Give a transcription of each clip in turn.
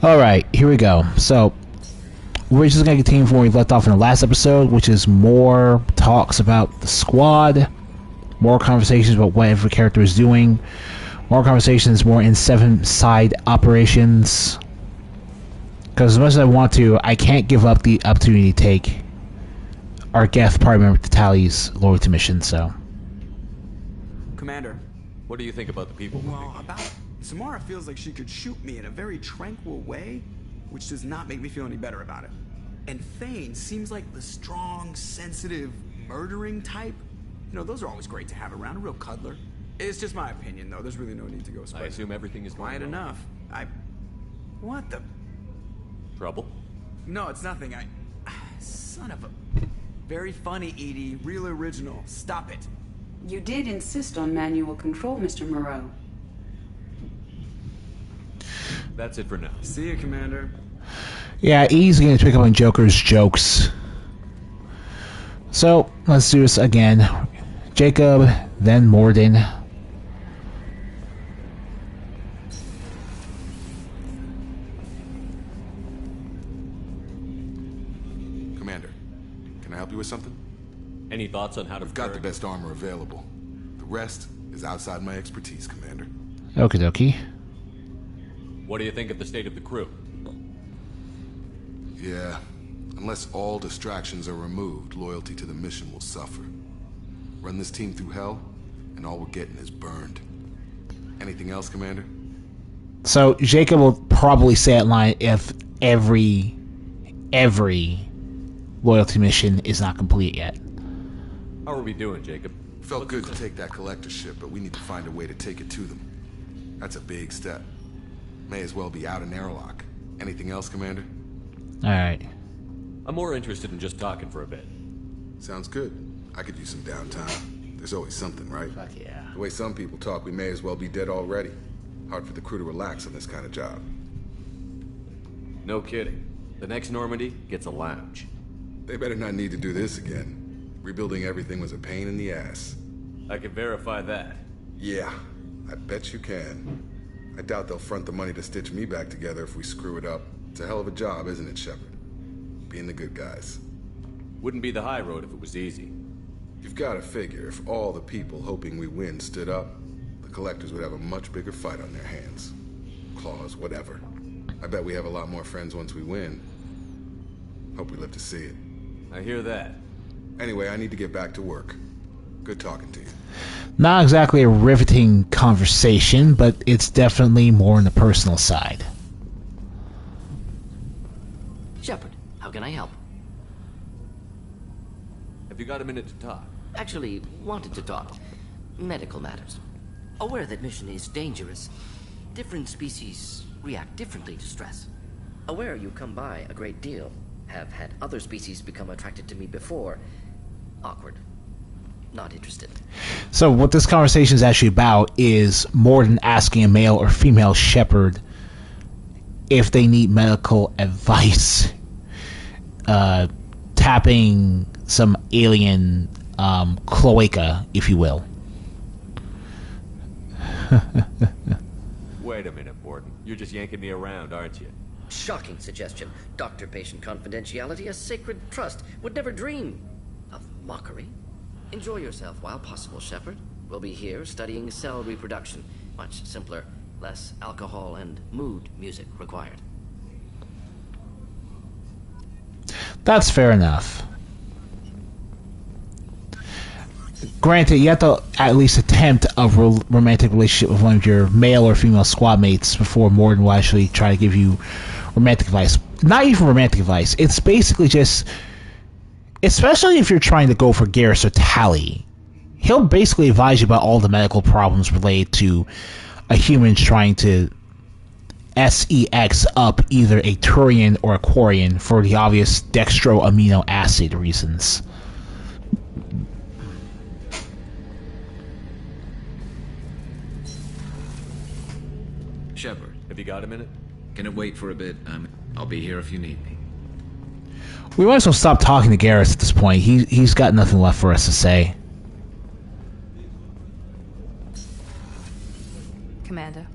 Alright, here we go. So, we're just going to continue from where we left off in the last episode, which is more talks about the squad, more conversations about what every character is doing, more conversations more in 7 side operations. Because as much as I want to, I can't give up the opportunity to take our Geth party member to Tally's loyalty mission, so. Commander. What do you think about the people? Well, Samara feels like she could shoot me in a very tranquil way, which does not make me feel any better about it. And Thane seems like the strong, sensitive, murdering type. You know, those are always great to have around, a real cuddler. It's just my opinion, though. There's really no need to go spread. I assume everything is quiet enough. What the? Trouble? No, it's nothing. Son of a... Very funny, Edie. Real original. Stop it. You did insist on manual control, Mr. Moreau. That's it for now. See you, Commander. Yeah, easy going to pick up on Joker's jokes. So, let's do this again. Jacob, then Morden. Commander, can I help you with something? Any thoughts on how to... I've got the best armor available. The rest is outside my expertise, Commander. Okie dokie. What do you think of the state of the crew? Yeah, unless all distractions are removed, loyalty to the mission will suffer. Run this team through hell, and all we're getting is burned. Anything else, Commander? So, Jacob will probably say that line if every loyalty mission is not complete yet. How are we doing, Jacob? Felt good to take that collector ship, but we need to find a way to take it to them. That's a big step. May as well be out in airlock. Anything else, Commander? Alright. I'm more interested in just talking for a bit. Sounds good. I could use some downtime. There's always something, right? Fuck yeah. The way some people talk, we may as well be dead already. Hard for the crew to relax on this kind of job. No kidding. The next Normandy gets a lounge. They better not need to do this again. Rebuilding everything was a pain in the ass. I can verify that. Yeah, I bet you can. I doubt they'll front the money to stitch me back together if we screw it up. It's a hell of a job, isn't it, Shepard? Being the good guys. Wouldn't be the high road if it was easy. You've got to figure if all the people hoping we win stood up, the collectors would have a much bigger fight on their hands. Claws, whatever. I bet we have a lot more friends once we win. Hope we live to see it. I hear that. Anyway, I need to get back to work. Good talking to you. Not exactly a riveting conversation, but it's definitely more on the personal side. Shepard, how can I help? Have you got a minute to talk? Actually, wanted to talk. Medical matters. Aware that mission is dangerous. Different species react differently to stress. Aware you come by a great deal. Have had other species become attracted to me before. Awkward. Not interested. So what this conversation is actually about is more than asking a male or female shepherd if they need medical advice. Tapping some alien cloaca, if you will. Wait a minute, Morden. You're just yanking me around, aren't you? Shocking suggestion. Doctor-patient confidentiality, a sacred trust. Would never dream of mockery. Enjoy yourself while possible, Shepard. We'll be here studying cell reproduction. Much simpler, less alcohol and mood music required. That's fair enough. Granted, you have to at least attempt a romantic relationship with one of your male or female squad mates before Morden will actually try to give you romantic advice. Not even romantic advice. It's basically just... Especially if you're trying to go for Garrus or Tally, he'll basically advise you about all the medical problems related to a human trying to sex up either a Turian or a Quarian for the obvious dextro amino acid reasons. Shepard, Have you got a minute? can it wait for a bit? I'll be here if you need me. We might as well stop talking to Garrus at this point. He's got nothing left for us to say. Commander,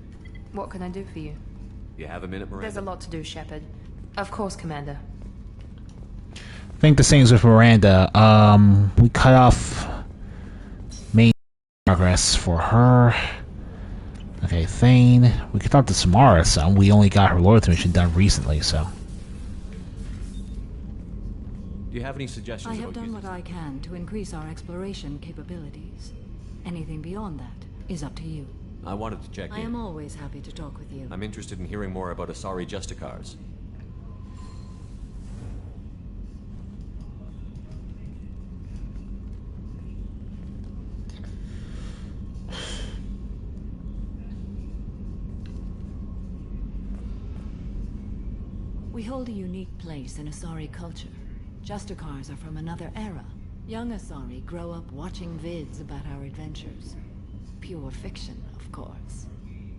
what can I do for you? You have a minute, Miranda? There's a lot to do, Shepard. Of course, Commander. I think the same is with Miranda. We cut off main progress for her. Okay, Thane. We could talk to Samara some. We only got her loyalty mission done recently, so. Do you have any suggestions? I have done what I can to increase our exploration capabilities. Anything beyond that is up to you. I wanted to check in. I am always happy to talk with you. I'm interested in hearing more about Asari Justicars. We hold a unique place in Asari culture. Justicars are from another era. Young Asari grow up watching vids about our adventures. Pure fiction, of course.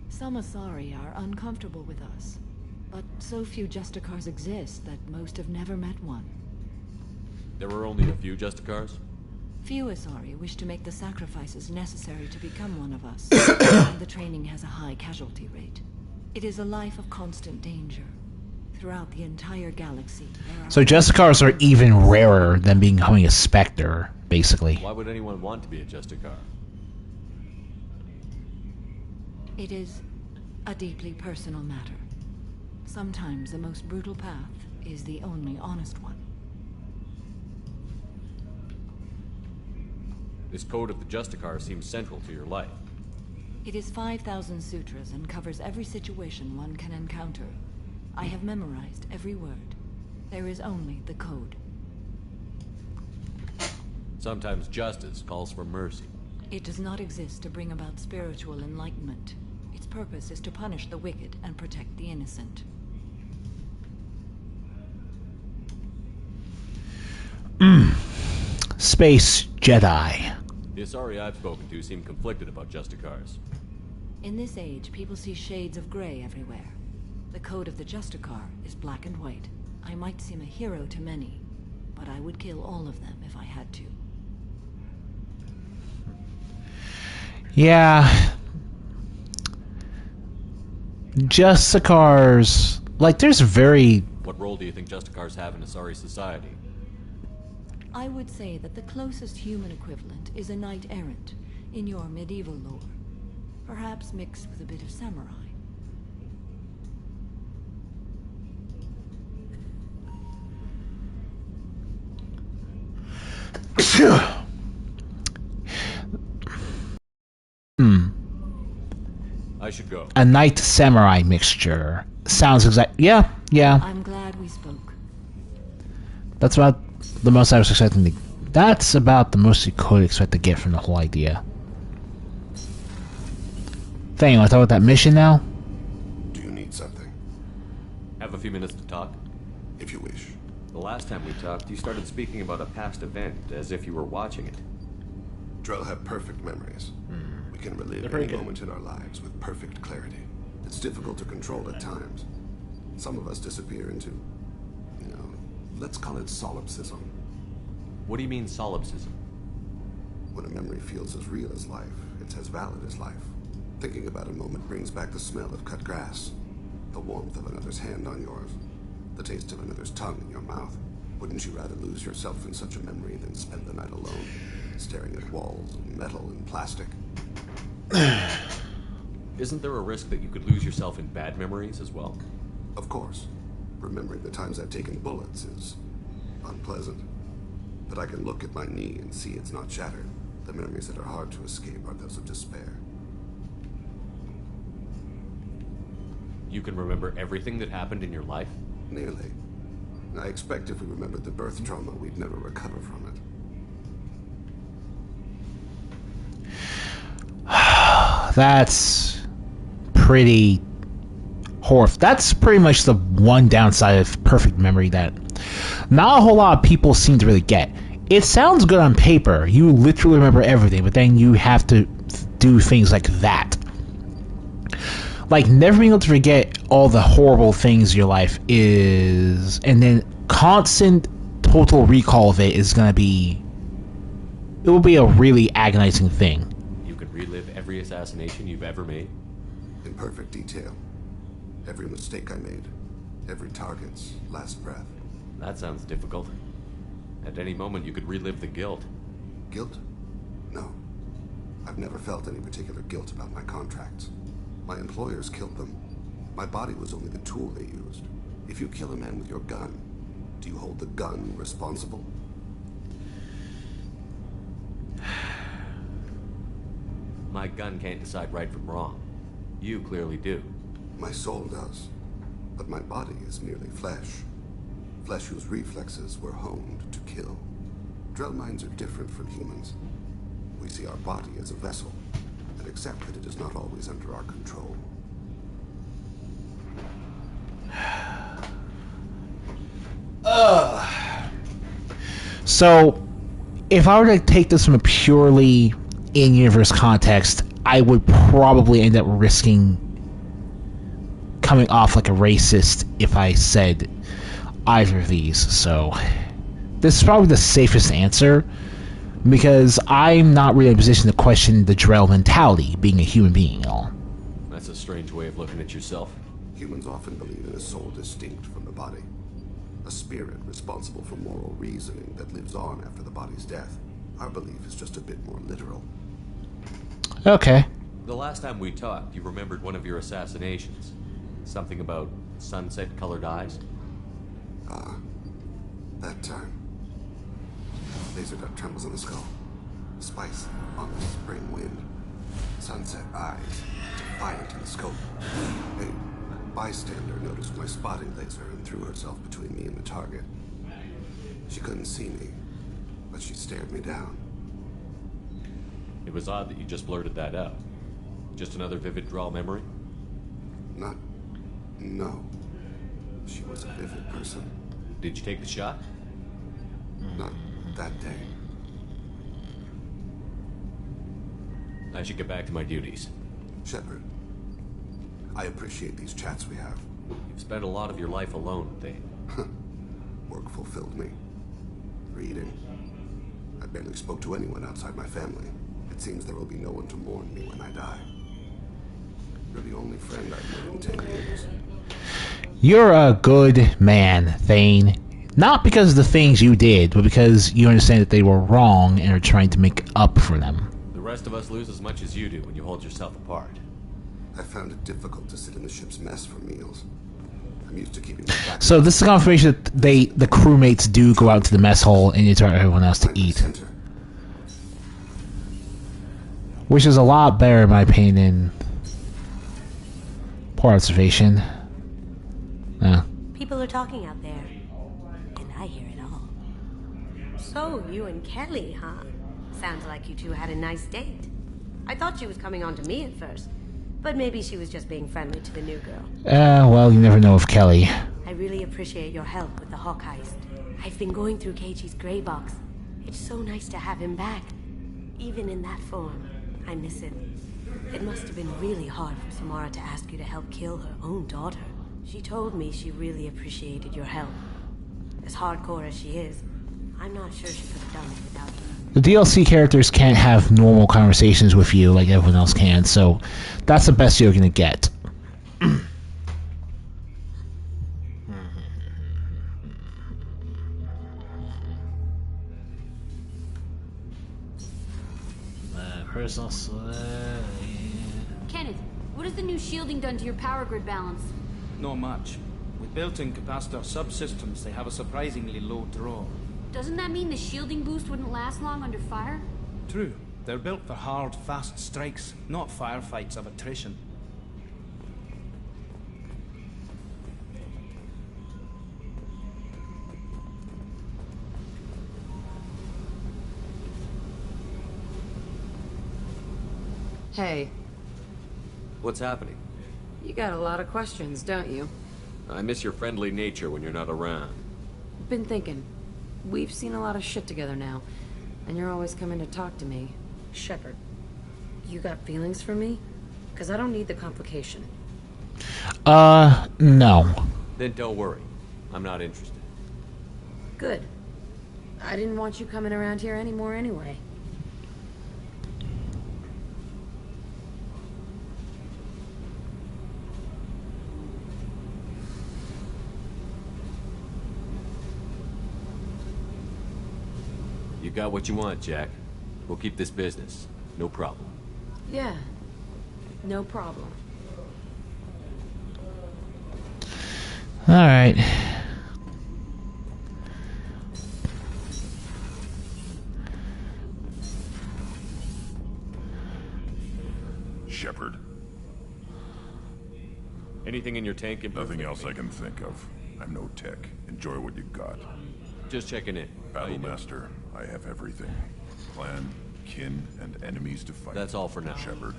Some Asari are uncomfortable with us, but so few Justicars exist that most have never met one. There were only a few Justicars? Few Asari wish to make the sacrifices necessary to become one of us, and the training has a high casualty rate. It is a life of constant danger. Throughout the entire galaxy, there are... So Justicars are even rarer than becoming a Spectre, basically. Why would anyone want to be a Justicar? It is a deeply personal matter. Sometimes the most brutal path is the only honest one. This code of the Justicar seems central to your life. It is 5,000 sutras and covers every situation one can encounter. I have memorized every word. There is only the code. Sometimes justice calls for mercy. It does not exist to bring about spiritual enlightenment. Its purpose is to punish the wicked and protect the innocent. Space Jedi. The Asari I've spoken to seem conflicted about Justicars. In this age, people see shades of gray everywhere. The code of the Justicar is black and white. I might seem a hero to many, but I would kill all of them if I had to. Yeah. Justicars... Like, there's very... What role do you think Justicars have in Asari society? I would say that the closest human equivalent is a knight-errant in your medieval lore. Perhaps mixed with a bit of samurai. I should go. A knight samurai mixture. Sounds exact. Yeah. I'm glad we spoke. That's about the most I was expecting to. That's about the most you could expect to get from the whole idea. Thing, want to talk about that mission now? Do you need something? Have a few minutes to talk? If you wish. The last time we talked, you started speaking about a past event, as if you were watching it. Drell have perfect memories. We can relive any moment in our lives with perfect clarity. It's difficult to control at times. Some of us disappear into, let's call it solipsism. What do you mean, solipsism? When a memory feels as real as life, it's as valid as life. Thinking about a moment brings back the smell of cut grass, the warmth of another's hand on yours, the taste of another's tongue in your mouth. Wouldn't you rather lose yourself in such a memory than spend the night alone, staring at walls of metal and plastic? Isn't there a risk that you could lose yourself in bad memories as well? Of course. Remembering the times I've taken bullets is unpleasant. But I can look at my knee and see it's not shattered. The memories that are hard to escape are those of despair. You can remember everything that happened in your life? Nearly. I expect if we remembered the birth trauma, we'd never recover from it. That's pretty horrible. That's pretty much the one downside of perfect memory that not a whole lot of people seem to really get. It sounds good on paper. You literally remember everything, but then you have to do things like that. Like, never being able to forget all the horrible things in your life is... And then constant total recall of it is going to be... It will be a really agonizing thing. You could relive every assassination you've ever made? In perfect detail. Every mistake I made. Every target's last breath. That sounds difficult. At any moment, you could relive the guilt. Guilt? No. I've never felt any particular guilt about my contracts. My employers killed them. My body was only the tool they used. If you kill a man with your gun, do you hold the gun responsible? My gun can't decide right from wrong. You clearly do. My soul does. But my body is merely flesh. Flesh whose reflexes were honed to kill. Drell minds are different from humans. We see our body as a vessel, and accept that it is not always under our control. So, if I were to take this from a purely in-universe context, I would probably end up risking coming off like a racist if I said either of these. So, this is probably the safest answer, because I'm not really in a position to question the Drell mentality, being a human being at all. That's a strange way of looking at yourself. Humans often believe in a soul distinct from the body. A spirit responsible for moral reasoning that lives on after the body's death. Our belief is just a bit more literal. Okay. The last time we talked, you remembered one of your assassinations. Something about sunset-colored eyes? That time. Laser dot trembles on the skull. Spice on the spring wind. Sunset eyes, defiant in the scope. A bystander noticed my spotting laser and threw herself between me and the target. She couldn't see me, but she stared me down. It was odd that you just blurted that out. Just another vivid Drell memory? No. She was a vivid person. Did you take the shot? Not that day. I should get back to my duties. Shepard, I appreciate these chats we have. You've spent a lot of your life alone, Thane. Work fulfilled me. Reading. I barely spoke to anyone outside my family. It seems there will be no one to mourn me when I die. You're the only friend I've made in 10 years. You're a good man, Thane. Not because of the things you did, but because you understand that they were wrong and are trying to make up for them. The rest of us lose as much as you do when you hold yourself apart. I found it difficult to sit in the ship's mess for meals. I'm used to keeping my back. So this is confirmation that the crewmates do go out to the mess hall and interact with everyone else to eat. Center. Which is a lot better in my opinion. Poor observation. People are talking out there, and I hear it all. So, you and Kelly, huh? Sounds like you two had a nice date. I thought she was coming on to me at first, but maybe she was just being friendly to the new girl. Well, you never know with Kelly. I really appreciate your help with the Hawk heist. I've been going through Keiichi's gray box. It's so nice to have him back, even in that form. I miss him. It must have been really hard for Samara to ask you to help kill her own daughter. She told me she really appreciated your help. As hardcore as she is, I'm not sure she could have done it without you. The DLC characters can't have normal conversations with you like everyone else can, so that's the best you're gonna get. Personal Kenneth, what has the new shielding done to your power grid balance? Not much. With built-in capacitor subsystems, they have a surprisingly low draw. Doesn't that mean the shielding boost wouldn't last long under fire? True. They're built for hard, fast strikes, not firefights of attrition. Hey. What's happening? You got a lot of questions, don't you? I miss your friendly nature when you're not around. Been thinking. We've seen a lot of shit together now, and you're always coming to talk to me. Shepard, you got feelings for me? Because I don't need the complication. No. Then don't worry. I'm not interested. Good. I didn't want you coming around here anymore anyway. You got what you want, Jack. We'll keep this business. No problem. Yeah. No problem. Alright. Shepard. Anything in your tank? Nothing else I can think of. I'm no tech. Enjoy what you got. Just checking in. Battlemaster, I have everything. Clan, kin, and enemies to fight. That's all for now. Shepard.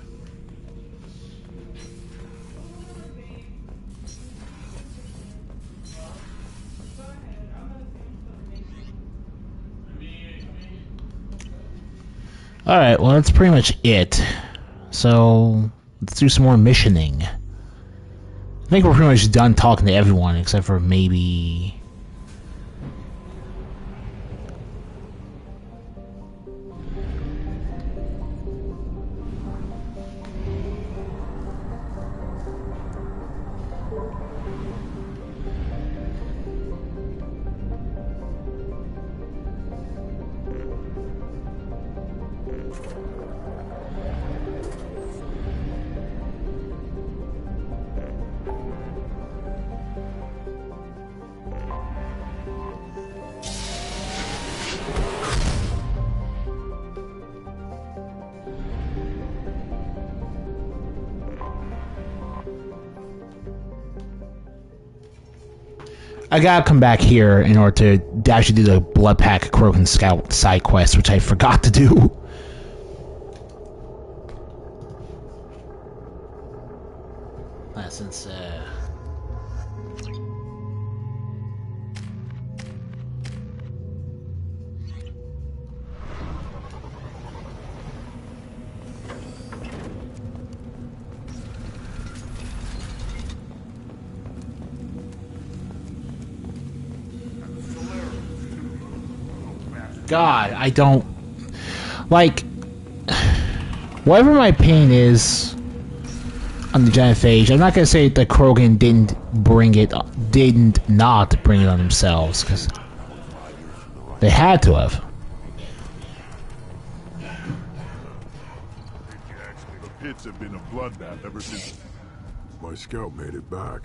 Alright, well that's pretty much it. So, let's do some more missioning. I think we're pretty much done talking to everyone, except for maybe... I gotta come back here in order to actually do the Blood Pack Krogan Scout side quest, which I forgot to do. Since, God, I don't... Like... Whatever my pain is on the Giant Phage, I'm not gonna say the Krogan didn't not bring it on themselves, because they had to have. The pits have been a bloodbath ever since... My scout made it back.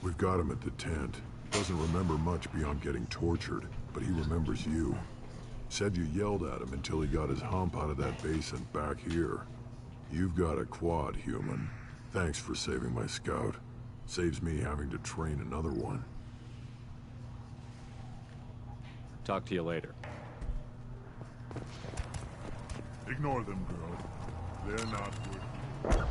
We've got him at the tent. Doesn't remember much beyond getting tortured, but he remembers you. Said you yelled at him until he got his hump out of that basin back here. You've got a quad, human. Thanks for saving my scout. Saves me having to train another one. Talk to you later. Ignore them, girl. They're not good.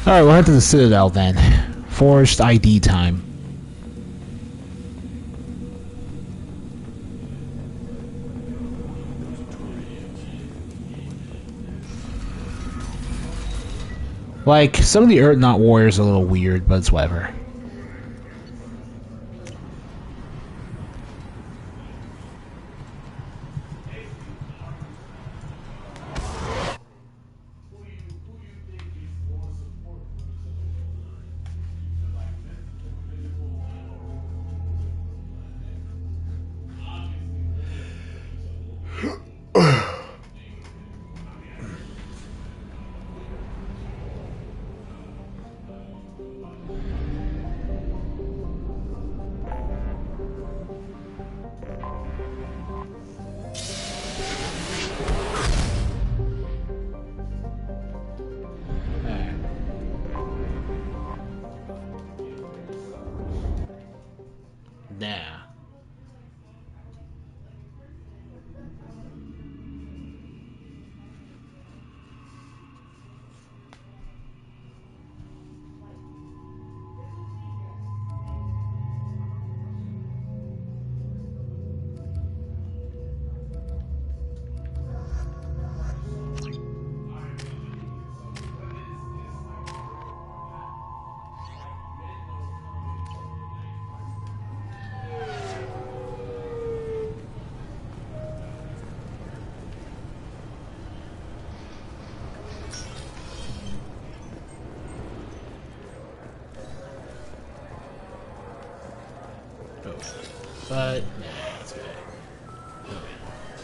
Alright, we'll head to the Citadel then. Forced ID time. Like, some of the Earth Knot warriors are a little weird, but it's whatever. But it's good.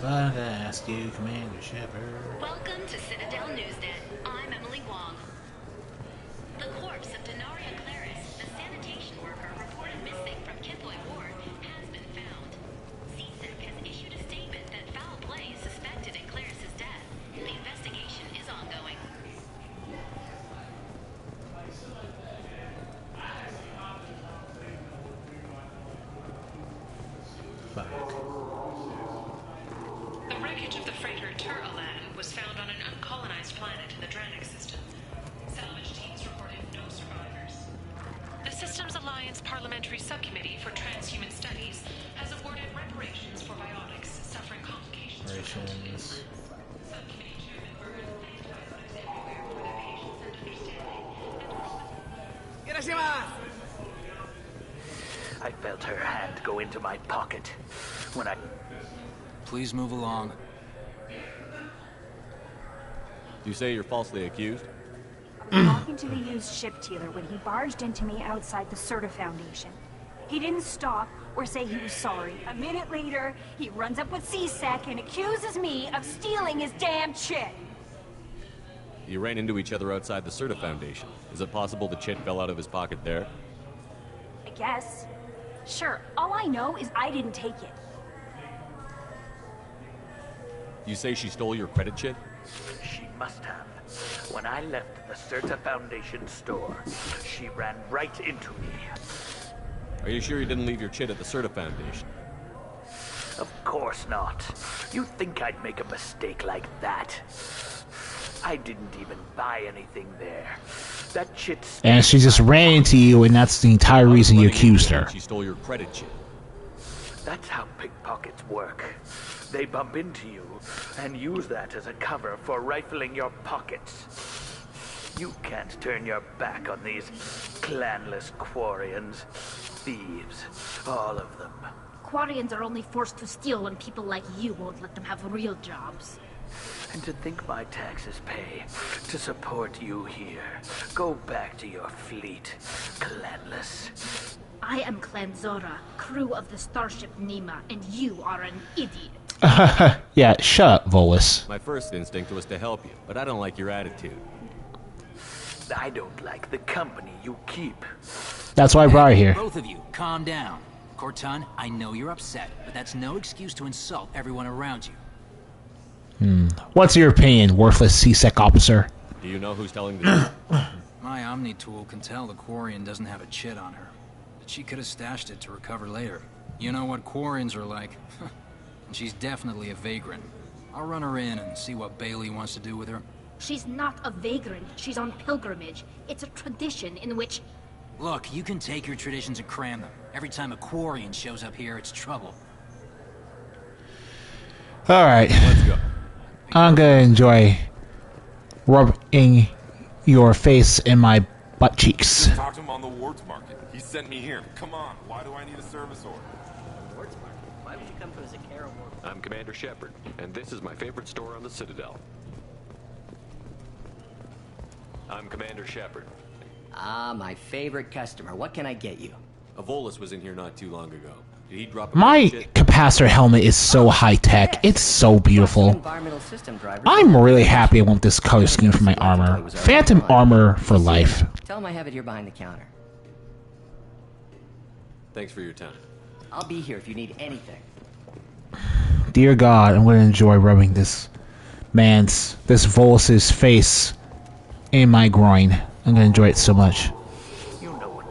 But I'm gonna ask you, Commander Shepard. Welcome to Citadel Newsnet. I'm Emily Wong. The corpse of Denaria Claris, the sanitation worker reported missing from Kitloy Ward, has been found. CSEC has issued a statement that foul play is suspected in Claris's death. The investigation is ongoing. The wreckage of the freighter Tur-Alan was found on an uncolonized planet in the Dranik system. Salvage teams reported no survivors. The Systems Alliance Parliamentary Subcommittee for Transhuman Studies has awarded reparations for biotics suffering complications. Reparations. Subcommittee Chairman Byrne thanked doctors everywhere for their patience and understanding. I felt her hand go into my pocket when I... Please move along. You say you're falsely accused? I was walking to the used ship dealer when he barged into me outside the Serta Foundation. He didn't stop or say he was sorry. A minute later, he runs up with CSEC and accuses me of stealing his damn chit. You ran into each other outside the Serta Foundation. Is it possible the chit fell out of his pocket there? I guess. Sure, all I know is I didn't take it. You say she stole your credit chit? She must have. When I left the Serta Foundation store, she ran right into me. Are you sure you didn't leave your chit at the Serta Foundation? Of course not. You think I'd make a mistake like that? I didn't even buy anything there. That chit's... And she just ran into you, and that's the entire reason you accused her. She stole your credit chit. That's how pickpockets work. They bump into you and use that as a cover for rifling your pockets. You can't turn your back on these clanless Quarians. Thieves, all of them. Quarians are only forced to steal when people like you won't let them have real jobs. And to think my taxes pay to support you here. Go back to your fleet, clanless. I am Clan Zora, crew of the starship Nima, and you are an idiot. Yeah, shut up, Volus. My first instinct was to help you, but I don't like your attitude. I don't like the company you keep. That's why I brought her here. Both of you, calm down. Corton, I know you're upset, but that's no excuse to insult everyone around you. What's your opinion, worthless CSEC officer? Do you know who's telling the truth? My Omni tool can tell the Quarian doesn't have a chit on her, but she could have stashed it to recover later. You know what Quarians are like. And she's definitely a vagrant. I'll run her in and see what Bailey wants to do with her. She's not a vagrant. She's on pilgrimage. It's a tradition in which... Look, you can take your traditions and cram them. Every time a Quarian shows up here, it's trouble. Alright. Let's go. I'm gonna enjoy rubbing your face in my butt cheeks. Talked to him on the Wards Market. He sent me here. Come on, why do I need a service order? Wards Market? Why would you come to a Zakara War? I'm Commander Shepard, and this is my favorite store on the Citadel. I'm Commander Shepard. Ah, my favorite customer. What can I get you? A Volus was in here not too long ago. Did he drop a My shit? capacitor helmet is so high-tech. It's so beautiful. Environmental system drivers. I'm really happy I want this color scheme for my armor. Phantom armor for life. Tell him I have it here behind the counter. Thanks for your time. I'll be here if you need anything. Dear God, I'm going to enjoy rubbing this Volus's face in my groin. I'm going to enjoy it so much. You know it.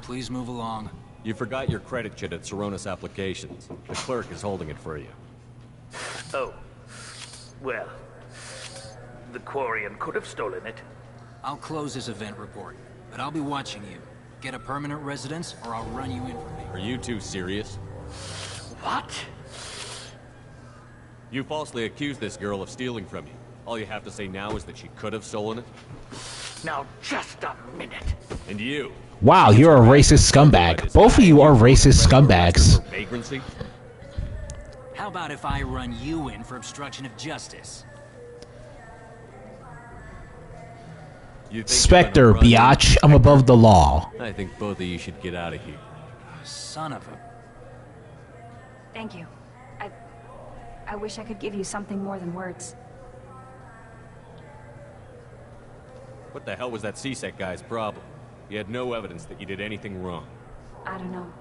Please move along. You forgot your credit chit at Saronis Applications. The clerk is holding it for you. Oh. Well. The Quarian could have stolen it. I'll close this event report, but I'll be watching you. Get a permanent residence, or I'll run you in for me. Are you two serious? What? You falsely accused this girl of stealing from you. All you have to say now is that she could have stolen it? Now, just a minute. And you? Wow, you're a racist scumbag. Both of you are racist scumbags. Vagrancy? How about if I run you in for obstruction of justice? Spectre, biatch, I'm above the law. I think both of you should get out of here. Son of a... Thank you. I wish I could give you something more than words. What the hell was that CSEC guy's problem? He had no evidence that you did anything wrong. I don't know.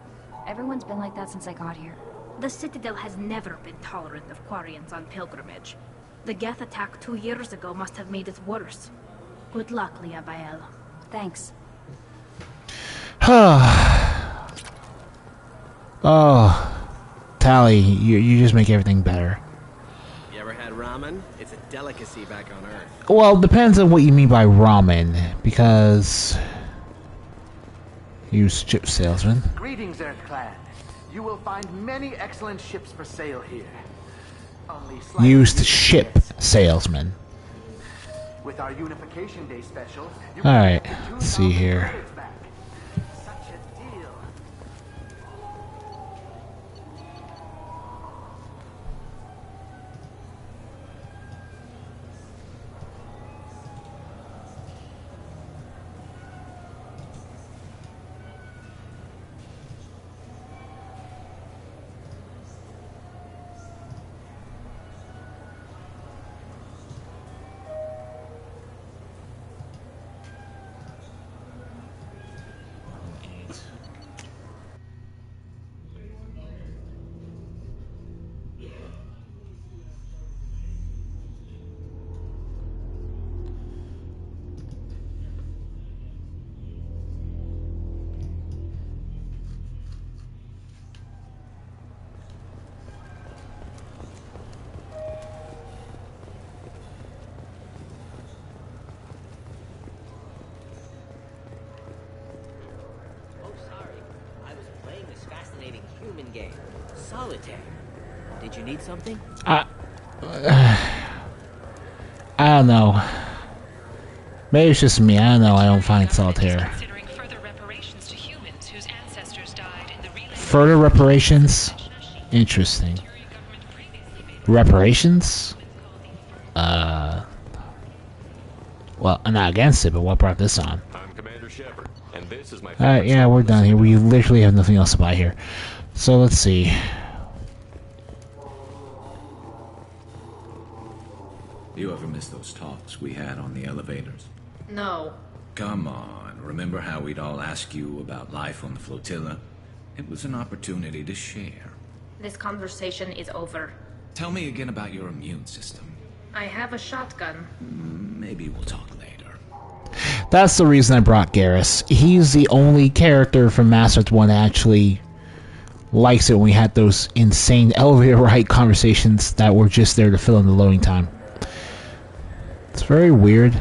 Everyone's been like that since I got here. The Citadel has never been tolerant of Quarians on pilgrimage. The Geth attack 2 years ago must have made it worse. Good luck, Leah Bael. Thanks. Oh, Tally, you just make everything better. You ever had ramen? It's a delicacy back on Earth. Well, it depends on what you mean by ramen, because... Use ship salesman. Greetings, Earth Clan. You will find many excellent ships for sale here. Only slightly Used ship salesman. with our Unification Day special. You Alright, can get let's see 2,000 here. credits back. Such a deal. Human game. Solitaire. Did you need something? I don't know. Maybe it's just me. I don't know. I don't find solitaire. Further reparations? Interesting. Reparations? Well, I'm not against it, but what brought this on? I'm Commander Shepard, and this is my... Alright, yeah, we're done here. We literally have nothing else to buy here. So let's see. You ever miss those talks we had on the elevators? No. Come on, remember how we'd all ask you about life on the flotilla? It was an opportunity to share. This conversation is over. Tell me again about your immune system. I have a shotgun. Maybe we'll talk later. That's the reason I brought Garrus. He's the only character from Mass Effect 1 that actually likes it when we had those insane elevator ride conversations that were just there to fill in the loading time. It's very weird.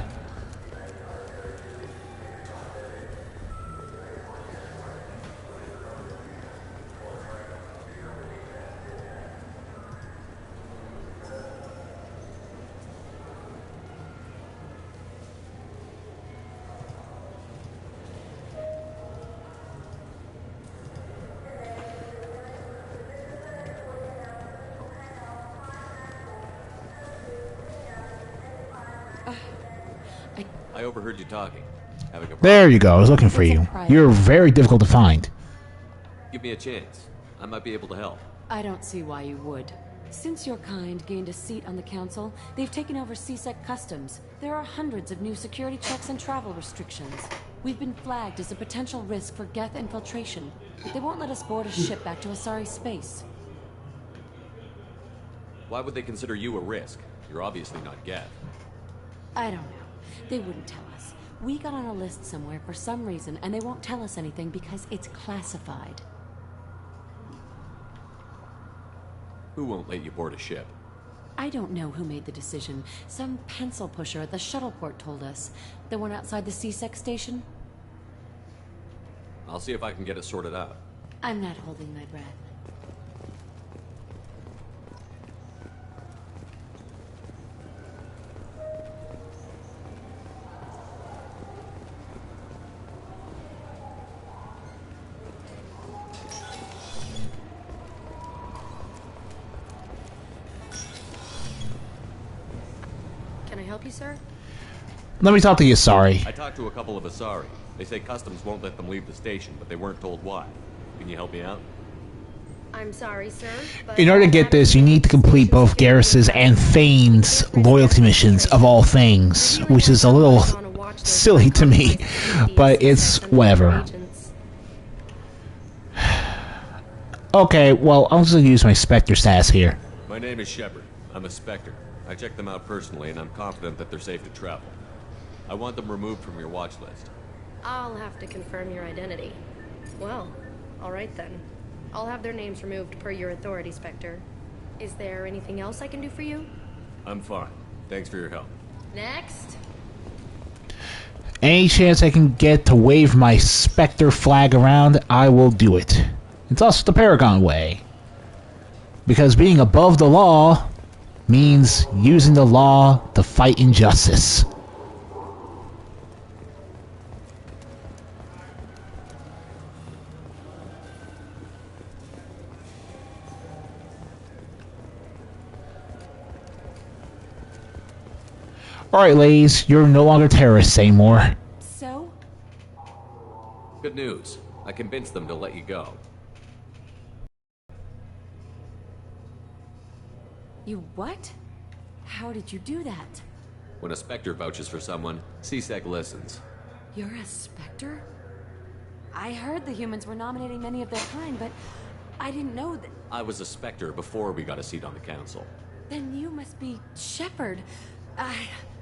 I overheard you talking. Having a problem? There you go. I was looking for you. You're very difficult to find. Give me a chance. I might be able to help. I don't see why you would. Since your kind gained a seat on the council, they've taken over CSEC customs. There are hundreds of new security checks and travel restrictions. We've been flagged as a potential risk for Geth infiltration. They won't let us board a ship back to Asari space. Why would they consider you a risk? You're obviously not Geth. I don't know. They wouldn't tell us. We got on a list somewhere for some reason, and they won't tell us anything because it's classified. Who won't let you board a ship? I don't know who made the decision. Some pencil pusher at the shuttle port told us. The one outside the CSEC station? I'll see if I can get it sorted out. I'm not holding my breath. Can I help you, sir? Let me talk to you, sorry. I talked to a couple of Asari. They say customs won't let them leave the station, but they weren't told why. Can you help me out? I'm sorry, sir, but In order to get this, you need to complete both Garrus's and Thane's loyalty missions, of all things, which is a little silly to me, but it's whatever. Okay, well, I'm just gonna use my Spectre stats here. My name is Shepard. I'm a Spectre. I checked them out personally, and I'm confident that they're safe to travel. I want them removed from your watch list. I'll have to confirm your identity. Well, alright then. I'll have their names removed per your authority, Spectre. Is there anything else I can do for you? I'm fine. Thanks for your help. Next. Any chance I can get to wave my Spectre flag around, I will do it. It's also the Paragon way. Because being above the law means using the law to fight injustice. Alright, ladies, you're no longer terrorists anymore. So? Good news. I convinced them to let you go. You what? How did you do that? When a Spectre vouches for someone, CSEC listens. You're a Spectre? I heard the humans were nominating many of their kind, but I didn't know that... I was a Spectre before we got a seat on the council. Then you must be Shepard.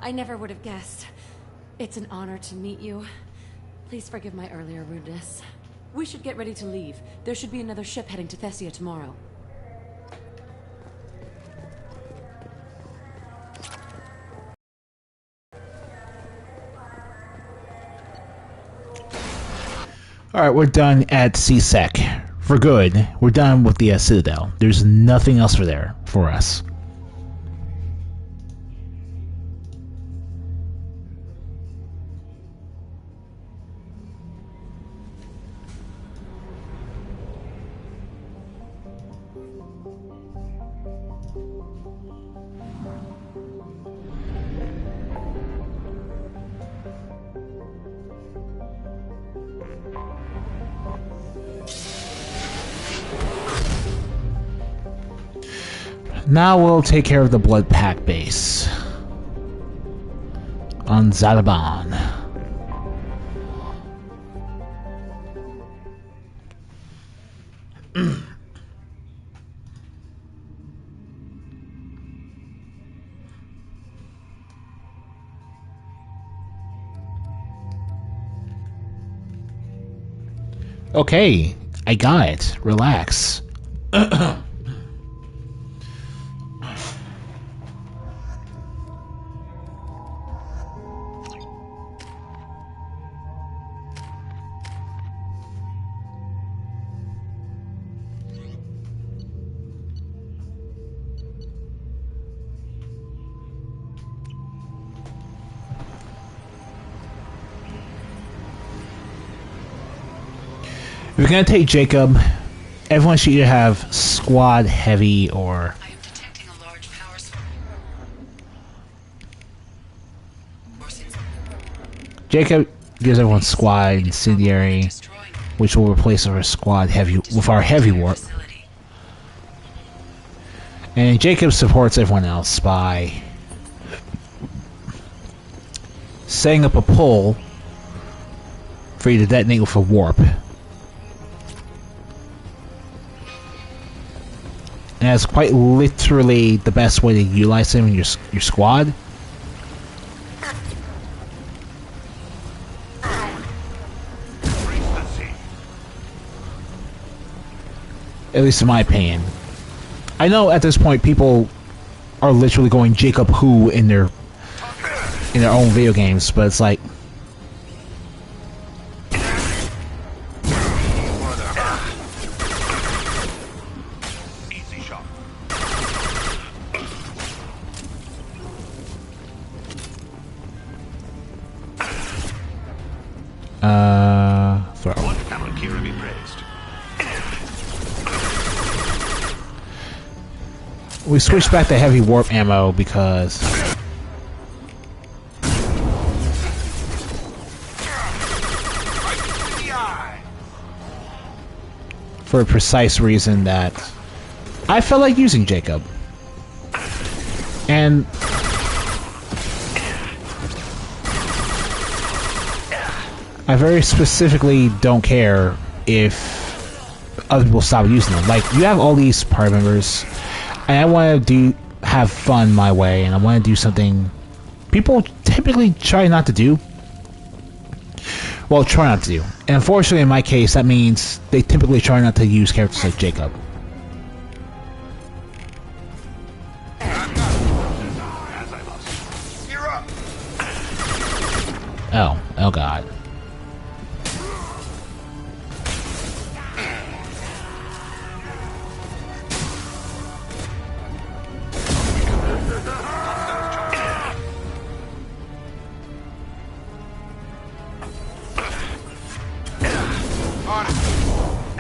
I never would have guessed. It's an honor to meet you. Please forgive my earlier rudeness. We should get ready to leave. There should be another ship heading to Thessia tomorrow. Alright, we're done at CSEC. For good. We're done with the Citadel. There's nothing else for us. Now we'll take care of the Blood Pack base on Zadaban. Okay, I got it. Relax. If you're gonna take Jacob, everyone should either have squad heavy or... I am detecting a large power source. Jacob gives everyone squad incendiary, which will replace our squad heavy with our heavy warp. And Jacob supports everyone else by setting up a pole for you to detonate with a warp. And that's quite literally the best way to utilize him in your squad. At least in my opinion. I know at this point people are literally going Jacob Who in their own video games, but it's like... throw. We switched back to heavy warp ammo because for a precise reason that I felt like using Jacob. And I very specifically don't care if other people stop using them. Like, you have all these party members, and I want to have fun my way, and I want to do something people typically try not to do. Well, try not to do. And unfortunately, in my case, that means they typically try not to use characters like Jacob. Oh god.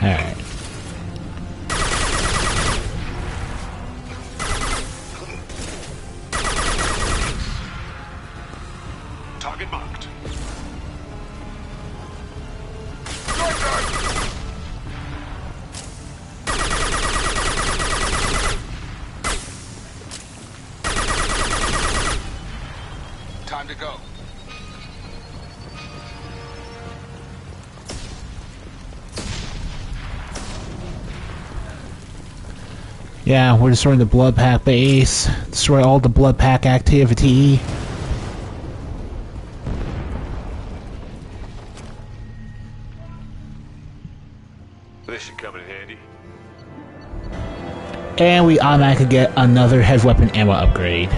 Alright. Target marked. Time to go. Yeah, we're destroying the Blood Pack base. Destroy all the Blood Pack activity. This should come in handy. And we automatically get another heavy weapon ammo upgrade.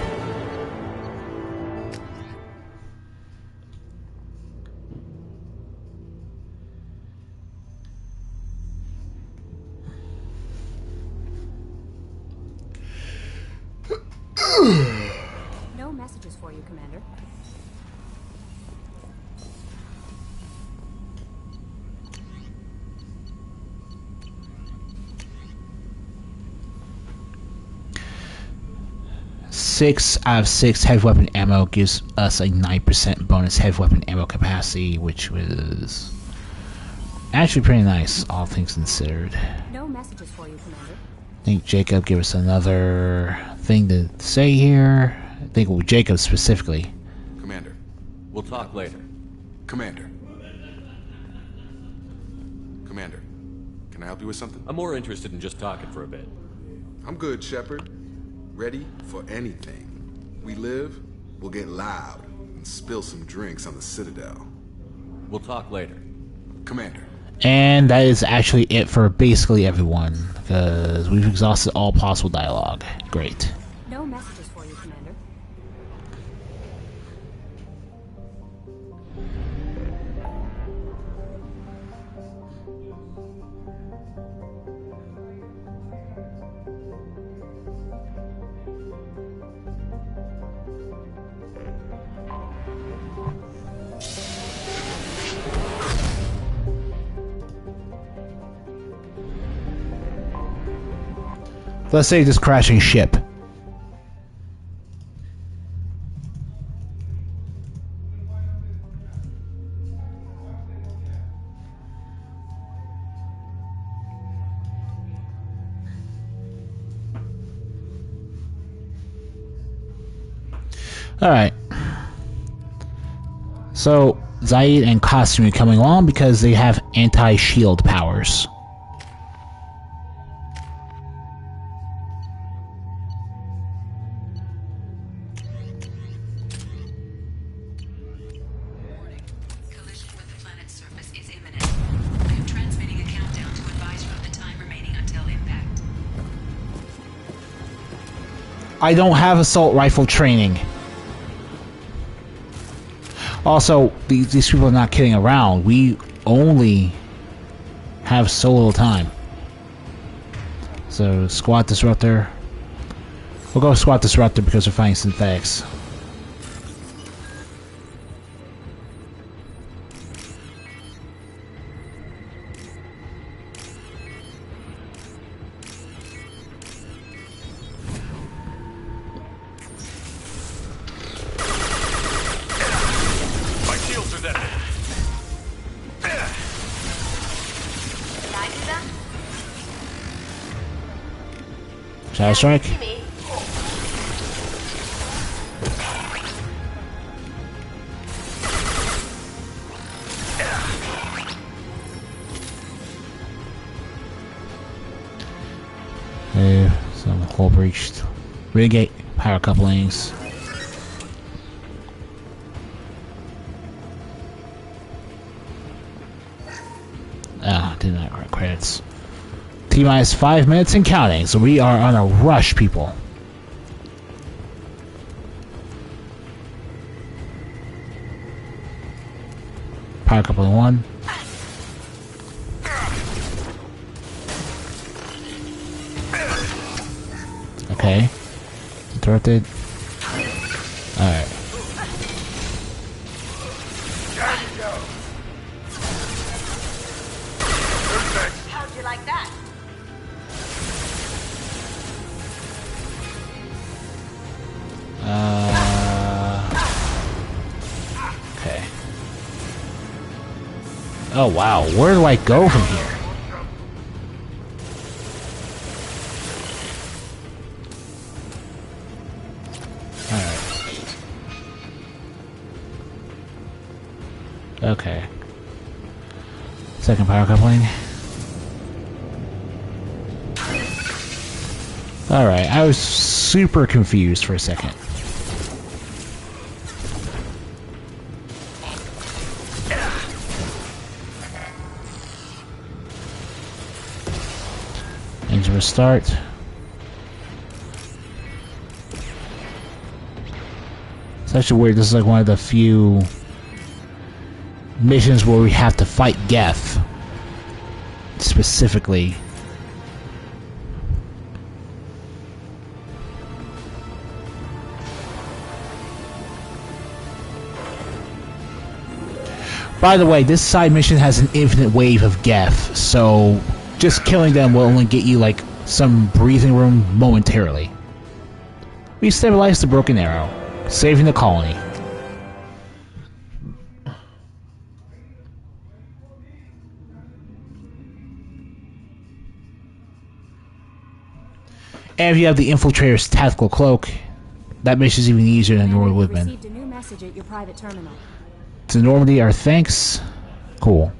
No messages for you, Commander. Six out of 6 heavy weapon ammo gives us a 9% bonus heavy weapon ammo capacity, which was actually pretty nice, all things considered. No messages for you, Commander. I think Jacob gave us another thing to say here. I think with Jacob specifically. Commander. We'll talk later. Commander. Commander. Can I help you with something? I'm more interested in just talking for a bit. I'm good, Shepard. Ready for anything. We live, we'll get loud, and spill some drinks on the Citadel. We'll talk later. Commander. And that is actually it for basically everyone, because we've exhausted all possible dialogue. Great. No messages for you, Commander. Let's say this crashing ship. Alright. So, Zaid and Costume are coming along because they have anti-shield powers. I don't have assault rifle training. Also, these people are not kidding around. We only have so little time. So, Squad Disruptor. We'll go Squad Disruptor because we're fighting synthetics. Shadow Strike. Some hull breached. Renegade power couplings. Did not write credits. T-minus 5 minutes and counting, so we are on a rush, people. Power coupling 1. Okay. Interrupted. Alright. How'd you like that? Okay. Oh wow, where do I go from here? Okay. Second power coupling. Alright, I was super confused for a second. Engine restart. It's actually weird, this is like one of the few missions where we have to fight Geth specifically. By the way, this side mission has an infinite wave of Geth, so just killing them will only get you like some breathing room momentarily. We stabilized the Broken Arrow, saving the colony. And if you have the Infiltrator's Tactical Cloak, that mission is even easier than Norwood Woodman. Received a new message at your private terminal. To Normandy, our thanks. Cool.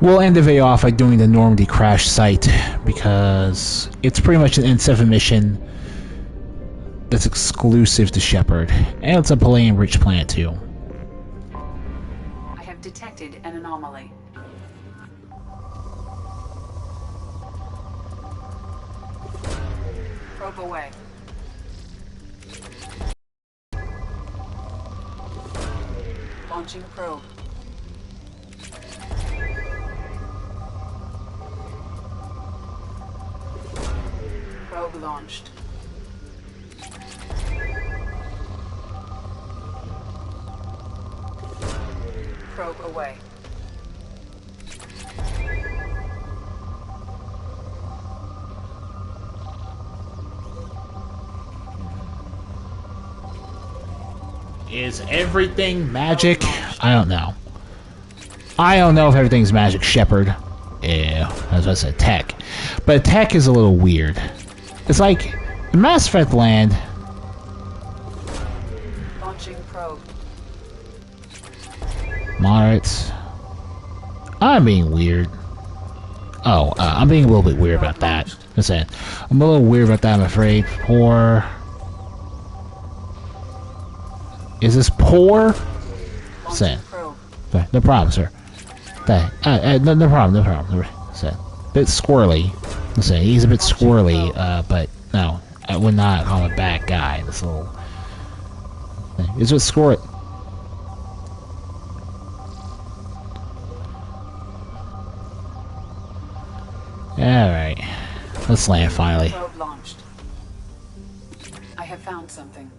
We'll end the video off by doing the Normandy crash site, because it's pretty much an N7 mission that's exclusive to Shepard, and it's a Palladium-rich planet too. I have detected an anomaly. Probe away. Launching probe. Probe launched. Probe away. Is everything magic? I don't know. I don't know if everything's magic, Shepard. Yeah, as I said, tech. But tech is a little weird. It's like the Mass Effect land. Launching probe. Moderates. I'm being weird. Oh, I'm being a little bit weird about that. Listen, I'm a little weird about that, I'm afraid. Poor. Is this poor? Say. No problem, sir. No problem, no problem. Say. Bit squirrely. Listen, he's a bit squirrely, but no. I would not call him a bad guy. This little... It's just score it. Alright. Let's land finally. Probe launched. I have found something.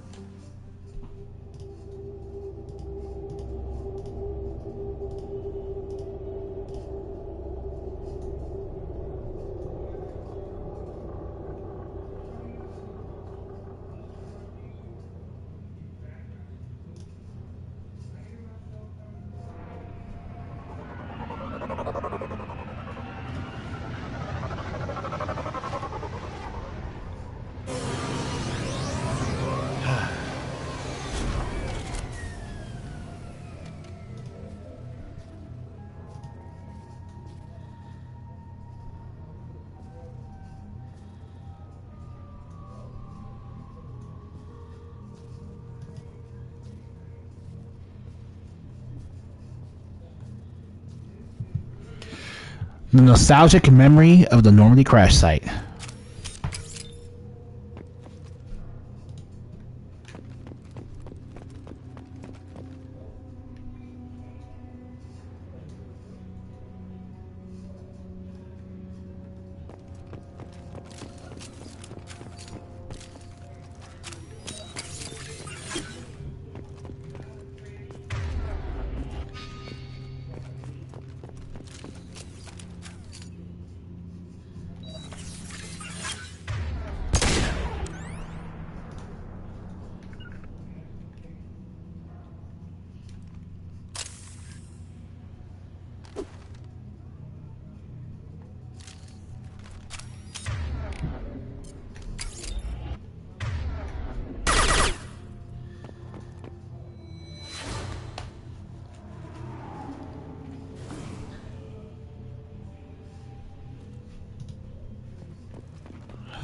The nostalgic memory of the Normandy crash site.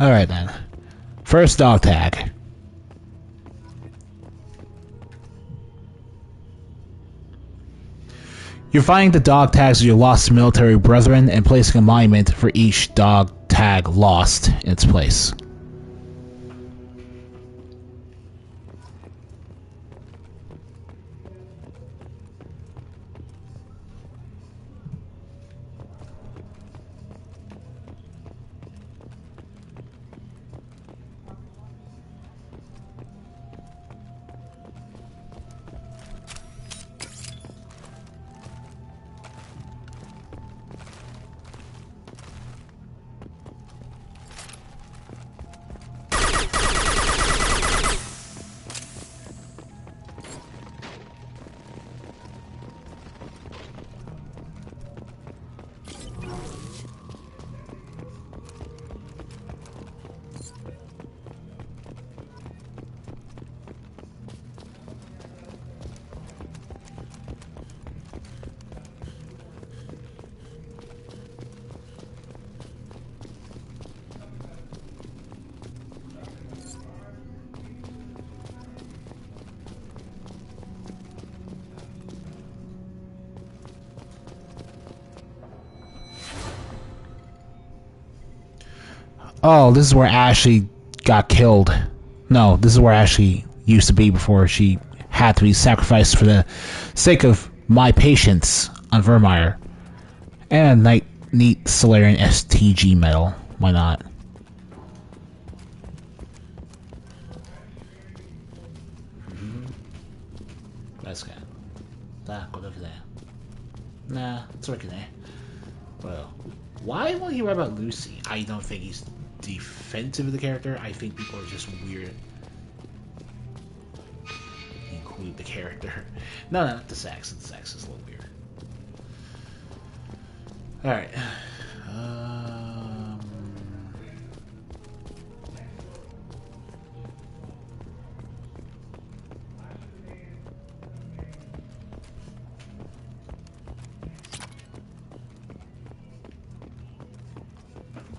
Alright then. First dog tag. You're finding the dog tags of your lost military brethren and placing a monument for each dog tag lost in its place. Oh, this is where Ashley got killed. No, this is where Ashley used to be before she had to be sacrificed for the sake of my patience on Vermeer. And a neat Solarian STG medal. Why not? That's good. That go over there. Nah, it's working there. Well, why won't he write about Lucy? I don't think he's defensive of the character. I think people are just weird. Include the character. No, not the sex. The sex is a little weird. Alright.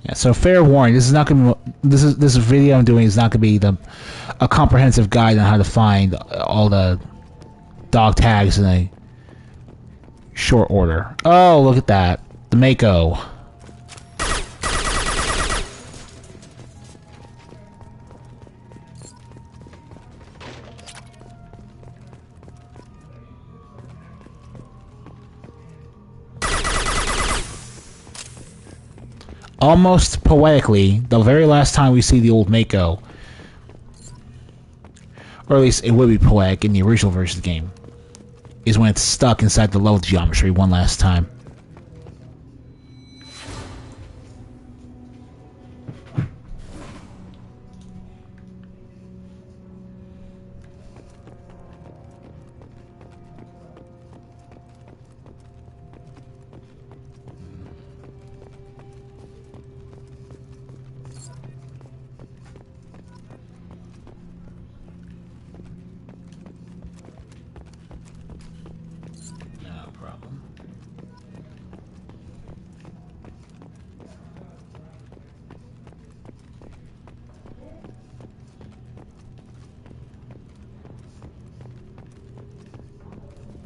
Yeah, so fair warning, this is not going to this video I'm doing is not going to be a comprehensive guide on how to find all the dog tags in a short order. Oh, look at that. The Mako. almost poetically, the very last time we see the old Mako, or at least it would be poetic in the original version of the game, is when it's stuck inside the level geometry one last time.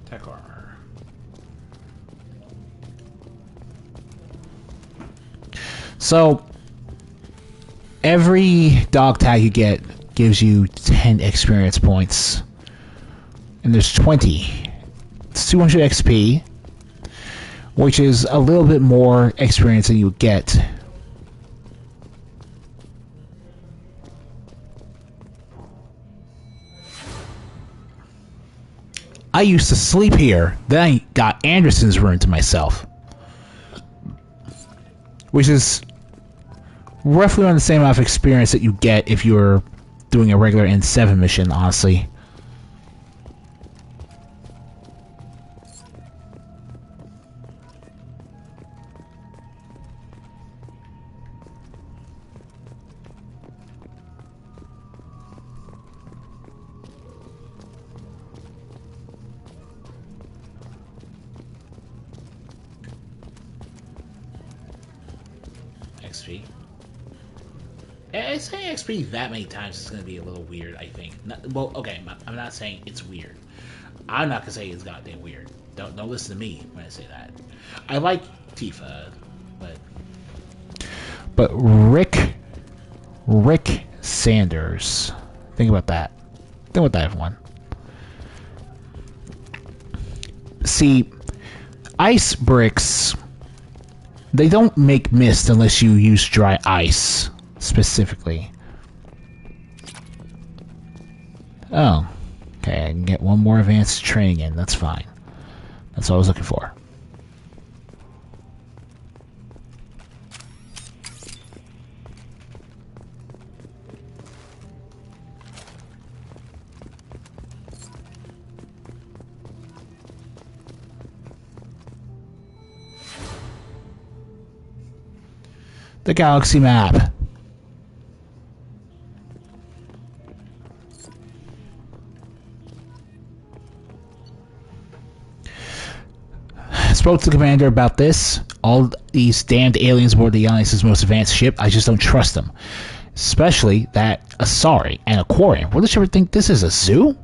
Tech armor. So, every dog tag you get gives you 10 experience points. And there's 20. It's 200 XP, which is a little bit more experience than you would get. I used to sleep here, then I got Anderson's room to myself. Which is roughly around the same amount of experience that you get if you were doing a regular N7 mission, honestly. XP. Saying XP that many times is going to be a little weird, I think. Well, okay, I'm not saying it's weird. I'm not going to say it's goddamn weird. Don't listen to me when I say that. I like Tifa, but Rick Sanders. Think about that. Think about that, everyone. See, ice bricks, they don't make mist unless you use dry ice, specifically. Oh. Okay, I can get one more advanced training in, that's fine. That's what I was looking for. The galaxy map. Spoke to the commander about this. All these damned aliens aboard the Alliance's most advanced ship, I just don't trust them. Especially that Asari and a Quarian. Would she ever think this is a zoo?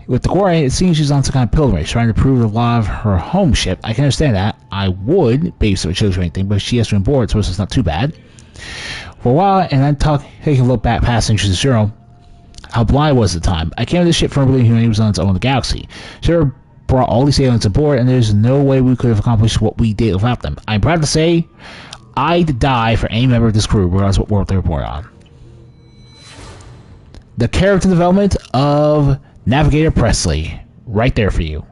With the Quarian, it seems she's on some kind of pilgrimage, trying to prove the law of her home ship. I can understand that. I would babysit if it shows you anything, but she has to board, so it's not too bad. For a while, and then taking a look back past Inches Zero, how blind I was at the time. I came to this ship firmly believing humanity was on its own in the galaxy. Sure, brought all these aliens aboard, and there's no way we could have accomplished what we did without them. I'm proud to say, I'd die for any member of this crew, regardless of what world they report on. The character development of Navigator Presley, right there for you.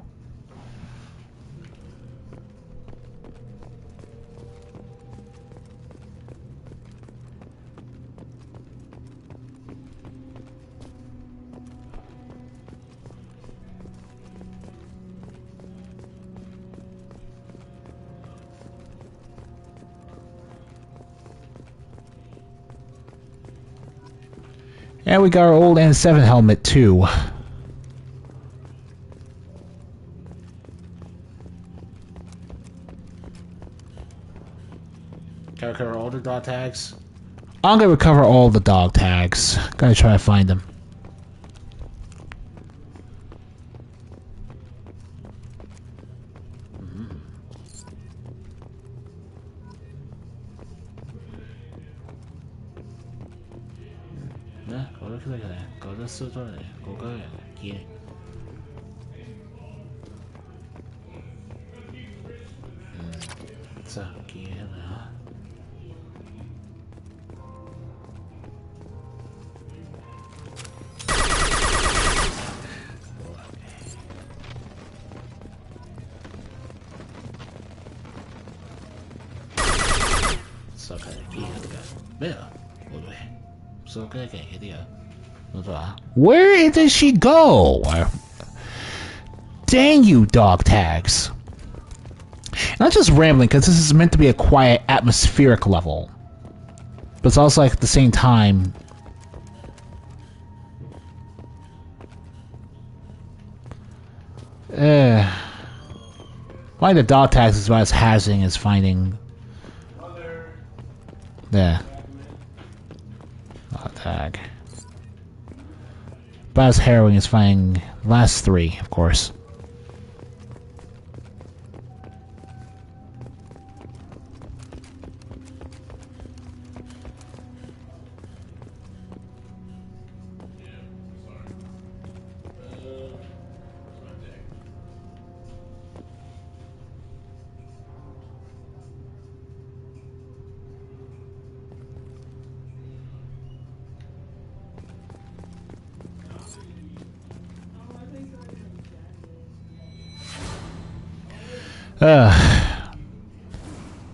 And we got our old N7 helmet too. Gotta cover all the dog tags. I'm gonna recover all the dog tags. Gotta try to find them. Where did she go? Dang you, dog tags. Not just rambling, because this is meant to be a quiet, atmospheric level. But it's also like at the same time... Why the dog tags is about as hazarding as finding... There. Dog tag. About as harrowing as finding the last three, of course.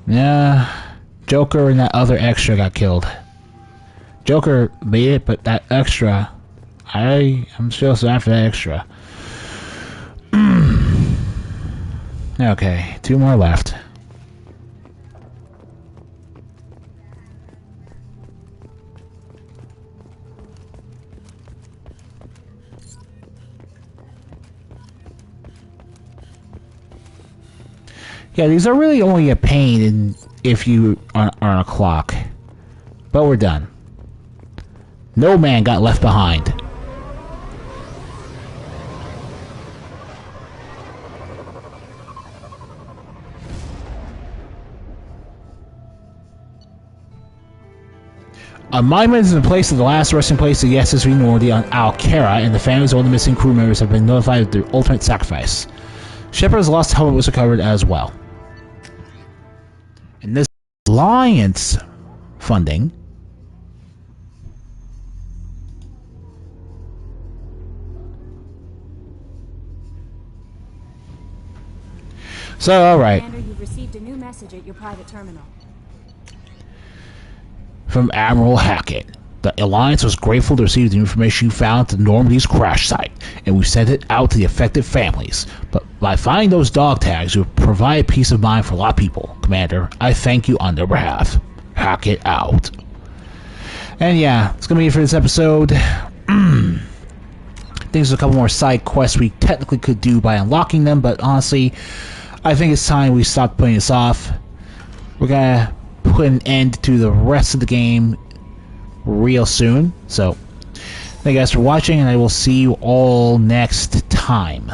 Yeah, Joker and that other extra got killed. Joker made it, but that extra, I'm still sad for that extra. Okay, 2 more left. Yeah, these are really only a pain if you are on a clock. But we're done. No man got left behind. A monument is in place of the last resting place of the SSV Normandy on Alcara, and the families of all the missing crew members have been notified of their ultimate sacrifice. Shepard's lost helmet was recovered as well. And this alliance funding so alright. Commander, you've received a new message at your private terminal. From Admiral Hackett. The Alliance was grateful to receive the information you found at the Normandy's crash site, and we sent it out to the affected families. But by finding those dog tags, you provide peace of mind for a lot of people. Commander, I thank you on their behalf. Hackett out. And yeah, it's going to be it for this episode. I think there's a couple more side quests we technically could do by unlocking them, but honestly, I think it's time we stop putting this off. We're going to put an end to the rest of the game real soon. So, thank you guys for watching, and I will see you all next time.